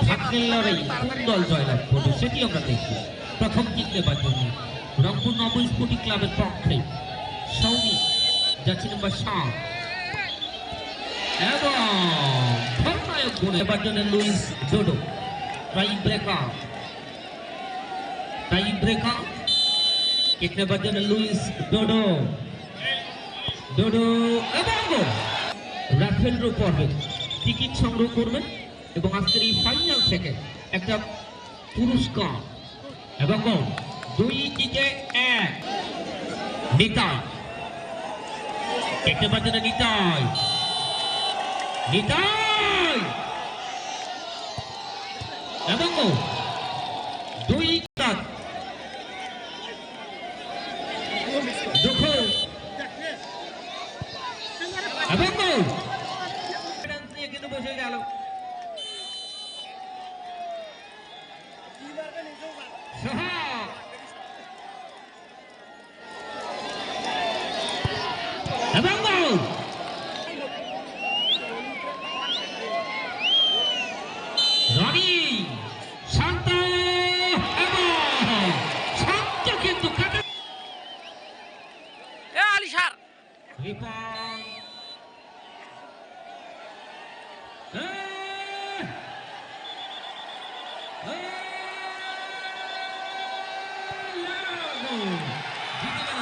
ভাগ্যের লড়াই কোন দল জয়লাভ করবে সেটি আমরা দেখব। প্রথম কিক নেবার জন্য রংপুর নব স্পোর্টিং ক্লাবের পক্ষে সৌমিক যাচ্ছে নাম্বার 7 এবং ফলনায়ক গুণ নেবার জন্য Luis Dodo tie breaker kick নেবার জন্য লুইস ডোডো এবং রাফেলরো পর্বে টিকিট সংগ্রহ করবেন এবং আজকের এই ফাইনাল থেকে একটা পুরস্কার এবং 2-1 নিতাই দেখতে পাচ্ছেন নিতাই এবং 2 দুঃখ এবং কিন্তু বসে গেল এবং রনি শান্ত এবং শান্ত কিন্তু আলিশার রিপন জিতে গেল